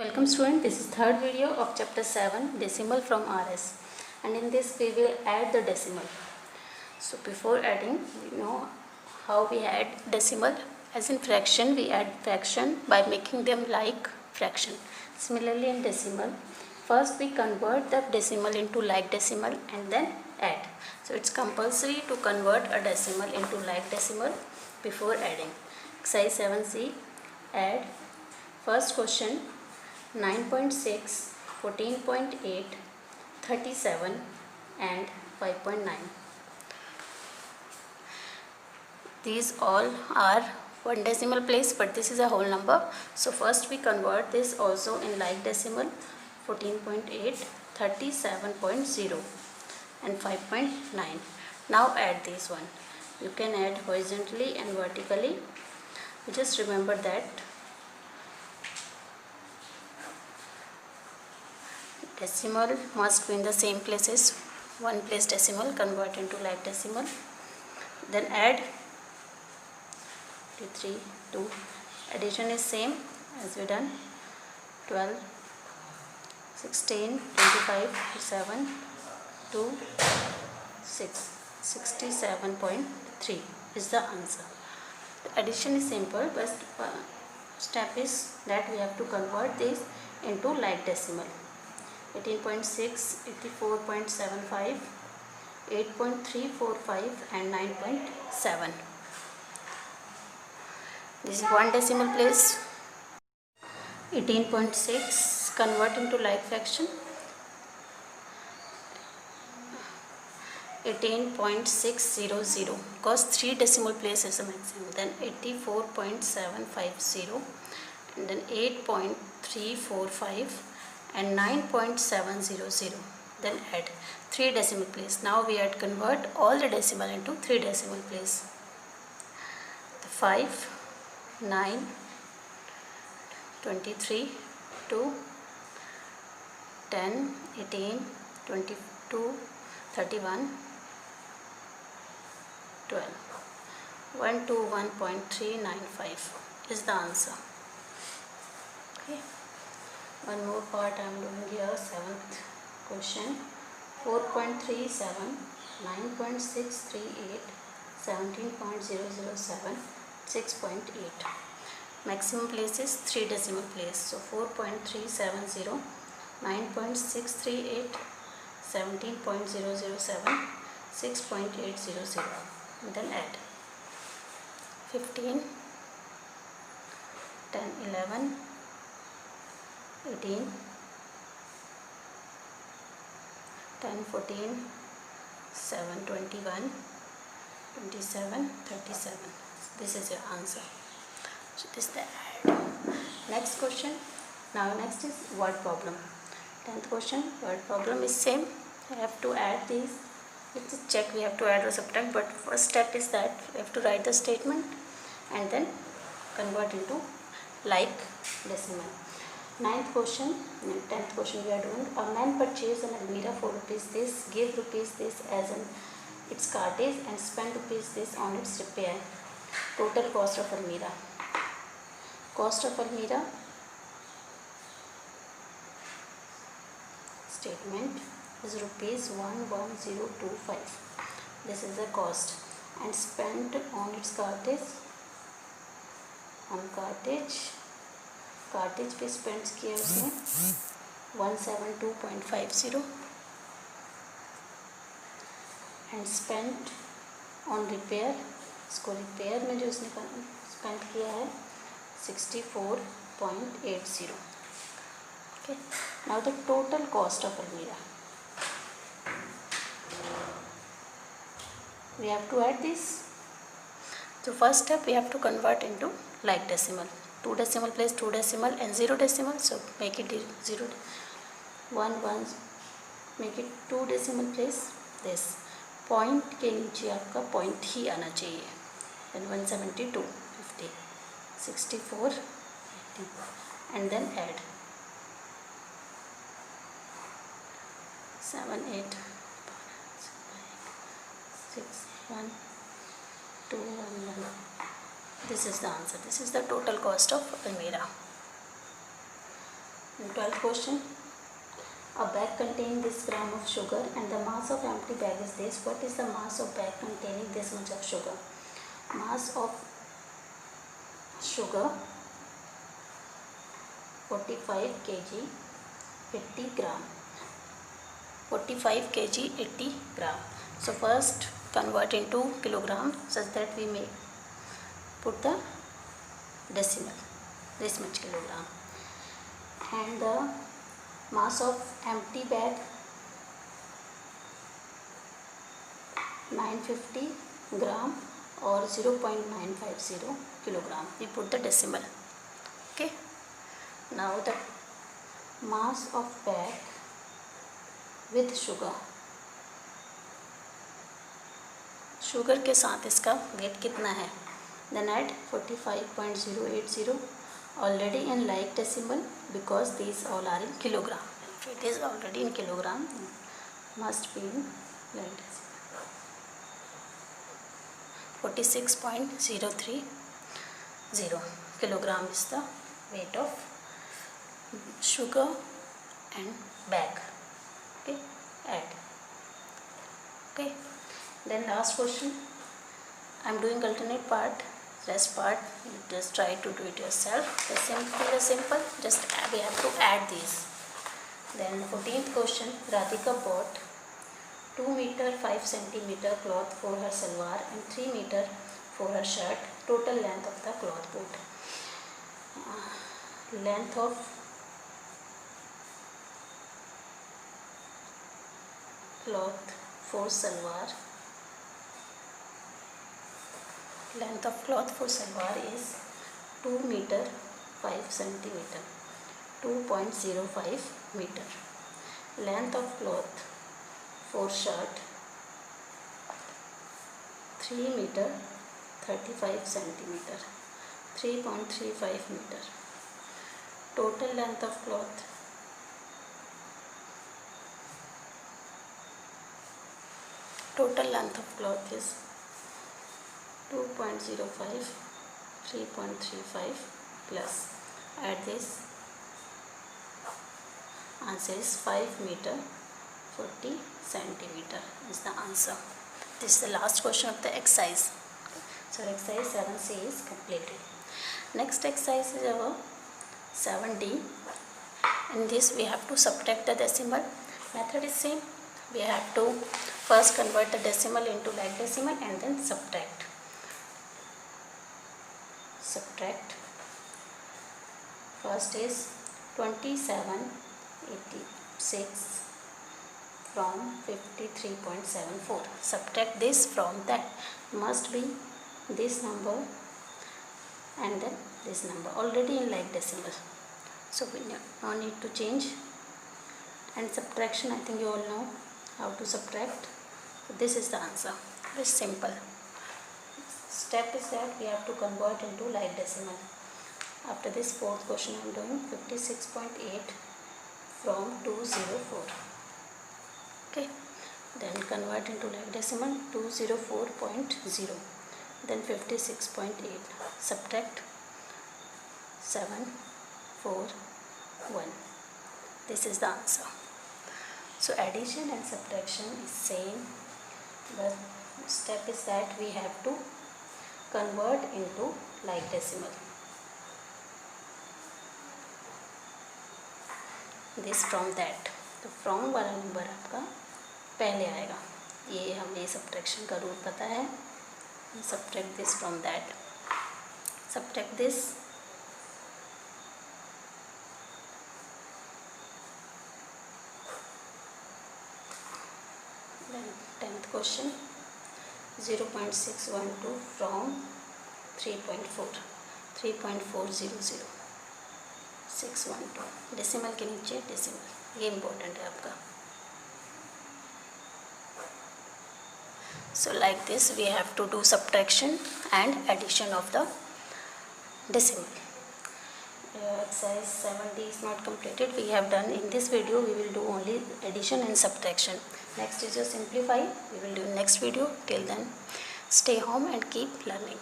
Welcome student, this is third video of chapter 7 decimal from RS, and in this we will add the decimal. So before adding, we know how we add decimal. As in fraction, we add fraction by making them like fraction. Similarly in decimal, first we convert the decimal into like decimal and then add. So it's compulsory to convert a decimal into like decimal before adding. Exercise 7C, add. First question, 9.6, 14.8, 37 and 5.9. These all are one decimal place, but this is a whole number. So first we convert this also in like decimal, 14.8, 37.0 and 5.9. Now add this one. You can add horizontally and vertically. Just remember that decimal must be in the same places. One place decimal, convert into like decimal. Then add 3, 2. Addition is same as we done. 12, 16, 25, 7, 2, 6. 67.3 is the answer. The addition is simple, but step is that we have to convert this into like decimal. 18.6, 84.75, 8.345 and 9.7. This is one decimal place. 18.6 convert into like fraction. 18.600 because 3 decimal places is the maximum. Then 84.750 and then 8.345 and 9.700. Then add 3 decimal place. Now we had convert all the decimal into 3 decimal place. The 5, 9, 23, 2, 10, 18, 22, 31, 12. 121.395 is the answer. Okay. One more part I am doing here. 7th question. 4.37, 9.638, 17.007, 6.8. Maximum place is 3 decimal place. So 4.370, 9.638, 17.007, 6.800. And then add 15, 10, 11, 18, 10, 14, 7, 21, 27, 37. This is your answer. So this is the add. Next question. Now next is word problem. 10th question, word problem is same. I have to add these. Let's check we have to add or subtract, but first step is that we have to write the statement and then convert into like decimal. 9th question, 10th question we are doing. A man purchased an Almirah for rupees this, gave rupees this as its cartage and spent rupees this on its repair. Total cost of Almirah. Cost of Almirah statement is rupees 11025. This is the cost, and spent on its cartage. On cartage पे spent किया उसने 172.50 and spent on repair. इसको repair में जो उसने spent किया है 64.80. Okay. Now the total cost of Almirah. We have to add this. So first step we have to convert into like decimal. 2 decimal place 2 decimal and 0 decimal. So make it 0, 1, 1. Make it 2 decimal place. This point के नीचे आपका point ही आना चाहिए. Then 172.50, 64.80 and then add 7, 8, 6, 1, 2, 1, 1. This is the answer. This is the total cost of Almirah. And 12th question. A bag containing this gram of sugar and the mass of empty bag is this. What is the mass of bag containing this much of sugar? Mass of sugar 45 kg 80 gram. 45 kg 80 gram. So first convert into kilogram such that we may put the decimal, this much kilogram. And the mass of empty bag 950 gram or 0.950 kilogram. We put the decimal. Okay. Now the mass of bag with sugar. Sugar के साथ इसका wait कितना है? Then add 45.080 already in like decimal because these all are in kilogram. If it is already in kilogram, must be in like decimal. 46.030 kilogram is the weight of sugar and bag. Okay, add. Okay, then last question. I am doing alternate part. Rest part you just try to do it yourself. The simple just we have to add these. Then 14th question. Radhika bought 2 meter 5 centimeter cloth for her salwar and 3 meter for her shirt. Total length of the cloth boot. Length of cloth for salwar. Length of cloth for salwar is 2 meter 5 centimeter, 2.05 meter. Length of cloth for shirt 3 meter 35 centimeter, 3.35 meter. Total length of cloth is 2.05, 3.35 plus add this. Answer is 5 meter 40 centimeter is the answer. This is the last question of the exercise. So exercise 7C is completed. Next exercise is our 7D. In this we have to subtract the decimal. Method is same. We have to first convert the decimal into like decimal and then subtract. First is 2786 from 53.74. Subtract this from that. Must be this number and then this number already in like decimal. So we no need to change. And subtraction, I think you all know how to subtract. So this is the answer. Very simple. Step is that we have to convert into like decimal. After this fourth question I am doing 56.8 from 204. Okay. Then convert into like decimal 204.0. Then 56.8. Subtract 741. This is the answer. So addition and subtraction is same. The step is that we have to convert into like decimal. This from that. तो from वाला number आपका पहले आएगा. ये हमें subtraction का rule पता है. Subtract this from that. Subtract this. Then 10th question 0.612 from 3.4 3.400 612. Decimal के नीचे डेसिमल, ये इम्पोर्टेंट है आपका. So like this we have to do subtraction and addition of the decimal. Exercise 7D is not completed. We have done in this video. We will do only addition and subtraction. Next is your simplify. We will do next video. Till then, stay home and keep learning.